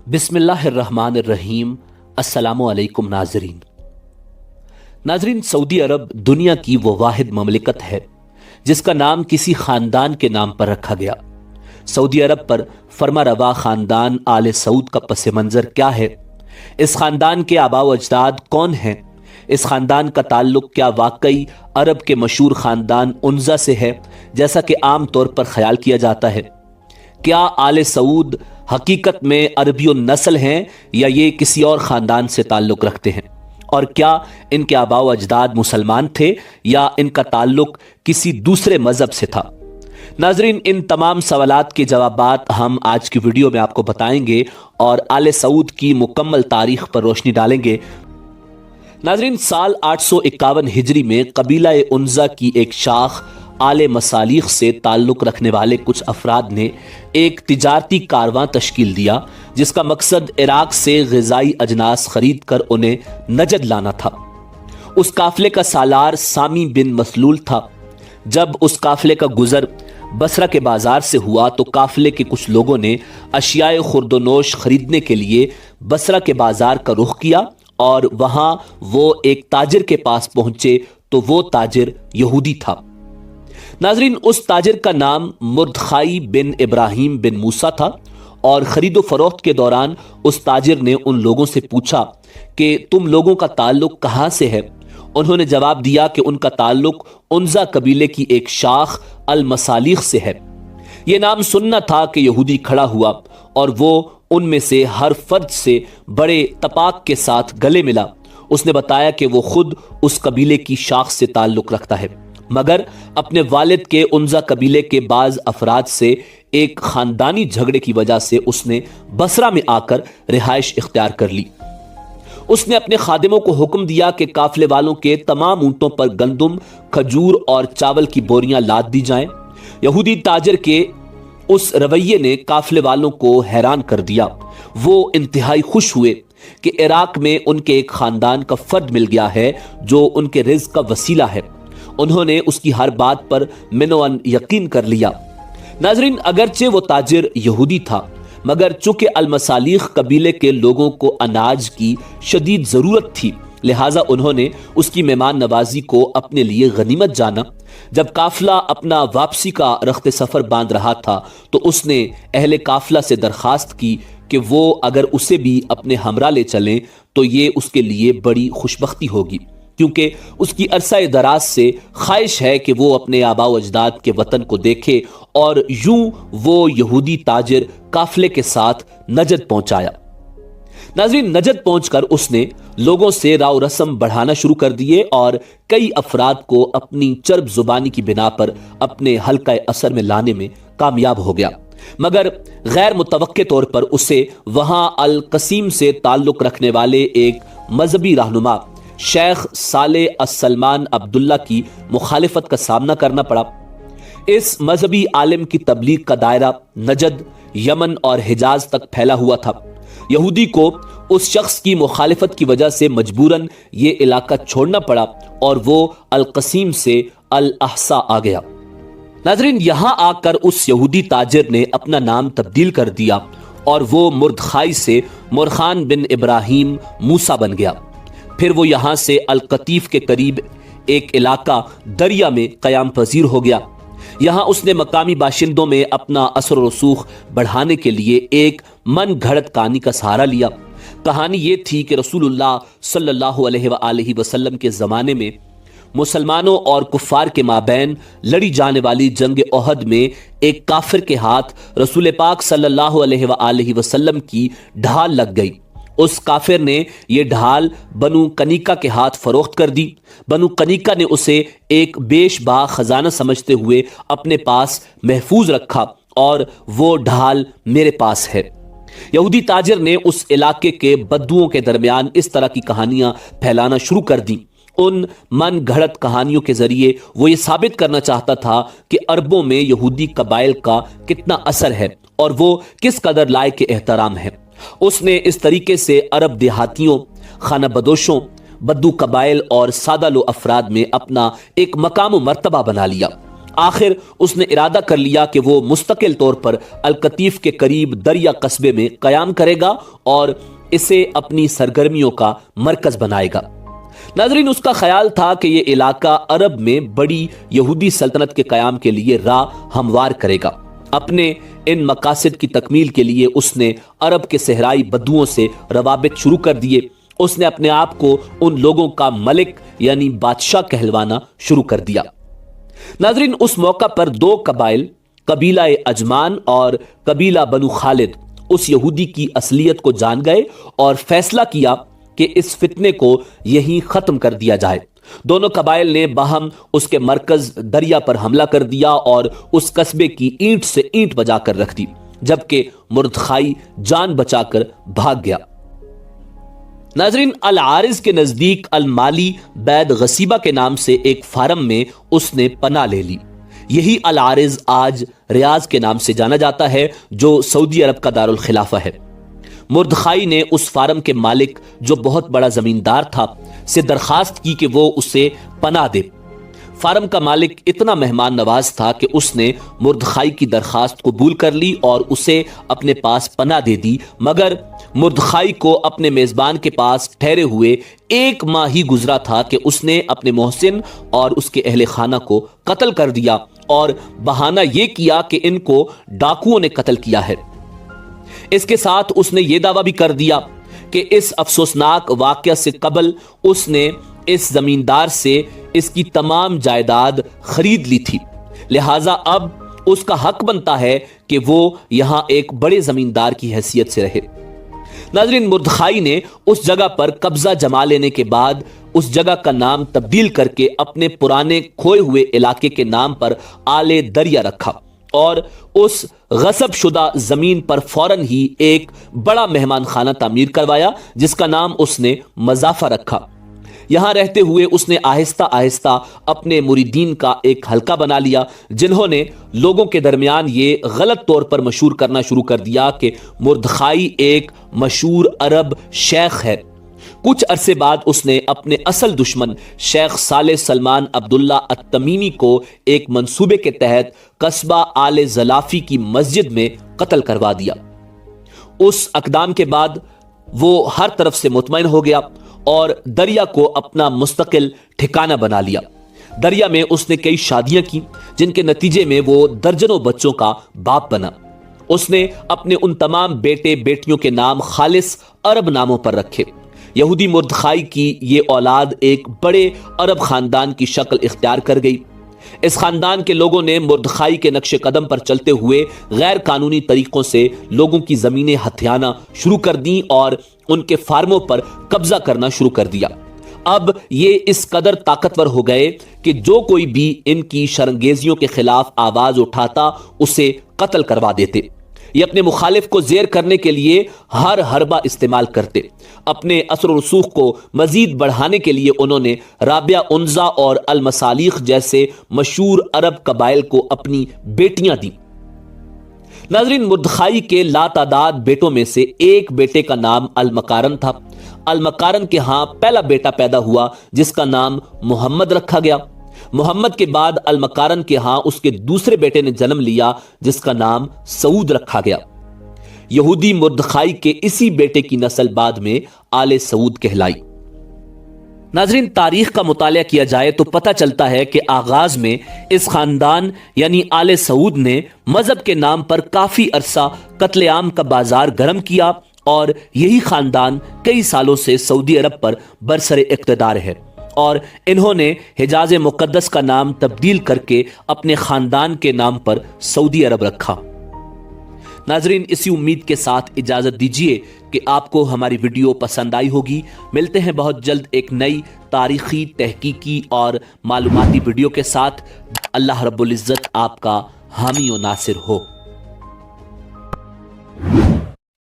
बिस्मिल्लाहिर्रहमानिर्रहीम। अस्सलामु अलैकुम नाजरीन, सऊदी अरब दुनिया की वो वाहिद ममलिकत है जिसका नाम किसी खानदान के नाम पर रखा गया। सऊदी अरब पर फरमा रवा खानदान आले सऊद का पस मंजर क्या है? इस खानदान के आबा व अजदाद कौन हैं? इस खानदान का ताल्लुक क्या वाकई अरब के मशहूर खानदान उन्जा से है जैसा कि आम तौर पर ख्याल किया जाता है? क्या आले सऊद हकीकत में अरबियों नस्ल हैं या ये किसी और खानदान से ताल्लुक रखते हैं? और क्या इनके आबा व अजदाद मुसलमान थे या इनका ताल्लुक किसी दूसरे मजहब से था? नाजरीन, इन तमाम सवालात के जवाबात हम आज की वीडियो में आपको बताएंगे और आले सऊद की मुकम्मल तारीख पर रोशनी डालेंगे। नाजरीन, साल 851 हिजरी में कबीला उन्जा की एक शाख आले मसालिख से ताल्लुक रखने वाले कुछ अफराद ने एक तिजारती कारवां तश्कील दिया जिसका मकसद इराक से ग़िज़ाई अजनास खरीद कर उन्हें नजद लाना था। उस काफिले का सालार सामी बिन मसलूल था। जब उस काफिले का गुजर बसरा के बाजार से हुआ तो काफिले के कुछ लोगों ने अशियाए खुर्दोनोश खरीदने के लिए बसरा के बाजार का रुख किया और वहां वो एक ताजिर के पास पहुंचे तो वो ताजिर यहूदी था। नाजरीन, उस ताजिर का नाम मुर्दखाई बिन इब्राहिम बिन मूसा था और खरीदो फरोख्त के दौरान उस ताजिर ने उन लोगों से पूछा कि तुम लोगों का ताल्लुक कहां से है? उन्होंने जवाब दिया कि उनका ताल्लुक उन्जा कबीले की एक शाख अल मसालिख से है। यह नाम सुनना था कि यहूदी खड़ा हुआ और वो उनमें से हर फर्द से बड़े तपाक के साथ गले मिला। उसने बताया कि वो खुद उस कबीले की शाख से ताल्लुक रखता है, मगर अपने वालिद के उन्जा कबीले के बाज अफराद से एक खानदानी झगड़े की वजह से उसने बसरा में आकर रिहाइश इख्तियार कर ली। उसने अपने खादिमों को हुक्म दिया कि काफिले वालों के तमाम ऊंटों पर गंदुम, खजूर और चावल की बोरियां लाद दी जाएं। यहूदी ताजिर के उस रवैये ने काफिले वालों को हैरान कर दिया। वो इंतहाई खुश हुए कि इराक में उनके एक खानदान का फर्द मिल गया है जो उनके रिज़्क़ का वसीला है। उन्होंने उसकी हर बात पर मिनोअन यकीन कर लिया। नाजरीन, अगरचे वो ताजिर यहूदी था मगर चूंकि अलमसालिख कबीले के लोगों को अनाज की शदीद ज़रूरत थी, लिहाजा उन्होंने उसकी मेहमान नवाजी को अपने लिए गनीमत जाना। जब काफिला अपना वापसी का रख्त सफ़र बांध रहा था तो उसने अहले काफिला से दरख्वास्त की कि वो अगर उसे भी अपने हमरा ले चलें तो ये उसके लिए बड़ी खुशबख्ती होगी, क्योंकि उसकी अरसा दराज से ख्वाहिश है कि वो अपने आबा व अजदाद के वतन को देखे। और यूं वो यहूदी ताजिर काफिले के साथ नजद पहुंचाया। नाज़रीन, नजद पहुंचकर उसने लोगों से राव रस्म बढ़ाना शुरू कर दिए और कई अफराद को अपनी चर्ब जुबानी की बिना पर अपने हल्का असर में लाने में कामयाब हो गया, मगर गैर मुतवक्के तौर पर उसे वहां अल कसीम से ताल्लुक रखने वाले एक मजहबी रहनुमा शेख साले सलमान अब्दुल्ला की मुखालिफत का सामना करना पड़ा। इस मजहबी आलिम की तबलीग का दायरा नजद, यमन और हिजाज तक फैला हुआ था। यहूदी को उस शख्स की मुखालिफत की वजह से मजबूरन ये इलाका छोड़ना पड़ा और वो अल कसीम से अल अहसा आ गया। नाजरीन, यहां आकर उस यहूदी ताजिर ने अपना नाम तब्दील कर दिया और वो मुर्दखाई से मुरखान बिन इब्राहिम मूसा बन गया। फिर वो यहां से अल कतीफ के करीब एक इलाका दरिया में कयाम पजीर हो गया। यहां उसने मकामी बाशिंदों में अपना असर रसूख बढ़ाने के लिए एक मन घड़त कहानी का सहारा लिया। कहानी ये थी कि रसूलुल्लाह सल्लल्लाहु अलैहि वसल्लम के ज़माने में मुसलमानों और कुफ़ार के माबैन लड़ी जाने वाली जंग ओहद में एक काफिर के हाथ रसूल पाक सल्लल्लाहु अलैहि वसल्लम की ढाल लग गई। उस काफिर ने यह ढाल बनु कनीका के हाथ फरोख्त कर दी। बनु कनीका ने उसे एक बेशबा खजाना समझते हुए अपने पास महफूज रखा और वो ढाल मेरे पास है। यहूदी ताजिर ने उस इलाके के बद्दुओं के दरमियान इस तरह की कहानियां फैलाना शुरू कर दी। उन मन घड़त कहानियों के जरिए वो ये साबित करना चाहता था कि अरबों में यहूदी कबाइल का कितना असर है और वो किस कदर लायक एहतराम है। उसने इस तरीके से अरब देहातियों, खाना बदोशों, बद्दू कबाइल और सादा लो अफराद में अपना एक मकाम व मर्तबा बना लिया। آخر اس نے ارادہ کر لیا کہ وہ مستقل طور پر القطیف کے قریب دریا قصبے میں قیام کرے گا اور اسے اپنی سرگرمیوں کا مرکز بنائے گا۔ ناظرین، اس کا خیال تھا کہ یہ علاقہ عرب میں بڑی یہودی سلطنت کے قیام کے لیے راہ ہموار کرے گا۔ اپنے ان مقاصد کی تکمیل کے لیے اس نے عرب کے صحرائی بدوؤں سے روابط شروع کر دیے۔ اس نے اپنے آپ کو ان لوگوں کا ملک یعنی بادشاہ کہلوانا شروع کر دیا۔ ناظرین، اس موقع پر دو قبائل، قبیلہ اجمان اور قبیلہ بنو خالد، اس یہودی کی اصلیت کو جان گئے اور فیصلہ کیا کہ اس فتنے کو یہیں ختم کر دیا جائے۔ دونوں قبائل نے باہم اس کے مرکز دریا پر حملہ کر دیا اور اس قصبے کی اینٹ سے اینٹ بجا کر رکھ دی، جبکہ مردخائی جان بچا کر بھاگ گیا۔ ناظرین، العارض کے نزدیک المالی بید غصیبہ کے نام سے ایک فارم میں اس نے پناہ لے لی۔ یہی العارض آج ریاض کے نام سے جانا جاتا ہے، جو سعودی عرب کا دارالخلافہ ہے۔ مردخائی نے اس فارم کے مالک، جو بہت بڑا زمیندار تھا، سے درخواست کی کہ وہ اسے پناہ دے۔ فارم کا مالک اتنا مہمان نواز تھا کہ اس نے مردخائی کی درخواست قبول کر لی اور اسے اپنے پاس پناہ دے دی، مگر مردخائی کو اپنے میزبان کے پاس ٹھہرے ہوئے 1 ماہ ہی گزرا تھا کہ اس نے اپنے محسن اور اس کے اہل خانہ کو قتل کر دیا اور بہانہ یہ کیا کہ ان کو ڈاکوؤں نے قتل کیا ہے۔ اس کے ساتھ اس نے یہ دعویٰ بھی کر دیا کہ اس افسوسناک واقعہ سے قبل اس نے اس زمیندار سے اس کی تمام جائیداد خرید لی تھی، لہٰذا اب اس کا حق بنتا ہے کہ وہ یہاں ایک بڑے زمیندار کی حیثیت سے رہے۔ ناظرین، مردخائی نے اس جگہ پر قبضہ جما لینے کے بعد اس جگہ کا نام تبدیل کر کے اپنے پرانے کھوئے ہوئے علاقے کے نام پر آل دریا رکھا اور اس غصب شدہ زمین پر فوراً ہی ایک بڑا مہمان خانہ تعمیر کروایا، جس کا نام اس نے مضافہ رکھا۔ یہاں رہتے ہوئے اس نے آہستہ آہستہ اپنے مریدین کا ایک حلقہ بنا لیا، جنہوں نے لوگوں کے درمیان یہ غلط طور پر مشہور کرنا شروع کر دیا کہ مردخائی ایک مشہور عرب شیخ ہے۔ کچھ عرصے بعد اس نے اپنے اصل دشمن شیخ صالح سلمان عبداللہ التمیمی کو ایک منصوبے کے تحت قصبہ آل زلافی کی مسجد میں قتل کروا دیا۔ اس اقدام کے بعد وہ ہر طرف سے مطمئن ہو گیا اور دریا کو اپنا مستقل ٹھکانہ بنا لیا۔ دریا میں اس نے کئی شادیاں کی، جن کے نتیجے میں وہ درجنوں بچوں کا باپ بنا۔ اس نے اپنے ان تمام بیٹے بیٹیوں کے نام خالص عرب ناموں پر رکھے۔ یہودی مردخائی کی یہ اولاد ایک بڑے عرب خاندان کی شکل اختیار کر گئی۔ اس خاندان کے لوگوں نے مردخائی کے نقش قدم پر چلتے ہوئے غیر قانونی طریقوں سے لوگوں کی زمینیں ہتھیانا شروع کر دیں اور ان کے فارموں پر قبضہ کرنا شروع کر دیا۔ اب یہ اس قدر طاقتور ہو گئے کہ جو کوئی بھی ان کی شرنگیزیوں کے خلاف آواز اٹھاتا اسے قتل کروا دیتے۔ یہ اپنے مخالف کو زیر کرنے کے لیے ہر حربہ استعمال کرتے۔ اپنے اثر و رسوخ کو مزید بڑھانے کے لیے انہوں نے رابعہ عنزہ اور المصالیخ جیسے مشہور عرب قبائل کو اپنی بیٹیاں دیں۔ ناظرین، مردخائی کے لاتعداد بیٹوں میں سے ایک بیٹے کا نام المقارن تھا۔ المقارن کے ہاں پہلا بیٹا پیدا ہوا جس کا نام محمد رکھا گیا۔ محمد کے بعد المقارن کے ہاں اس کے دوسرے بیٹے نے جنم لیا جس کا نام سعود رکھا گیا۔ یہودی مردخائی کے اسی بیٹے کی نسل بعد میں آل سعود کہلائی۔ ناظرین، تاریخ کا مطالعہ کیا جائے تو پتہ چلتا ہے کہ آغاز میں اس خاندان یعنی آل سعود نے مذہب کے نام پر کافی عرصہ قتل عام کا بازار گرم کیا اور یہی خاندان کئی سالوں سے سعودی عرب پر برسر اقتدار ہے اور انہوں نے حجاز مقدس کا نام تبدیل کر کے اپنے خاندان کے نام پر سعودی عرب رکھا۔ ناظرین، اسی امید کے ساتھ اجازت دیجیے کہ آپ کو ہماری ویڈیو پسند آئی ہوگی۔ ملتے ہیں بہت جلد ایک نئی تاریخی، تحقیقی اور معلوماتی ویڈیو کے ساتھ۔ اللہ رب العزت آپ کا حامی و ناصر ہو۔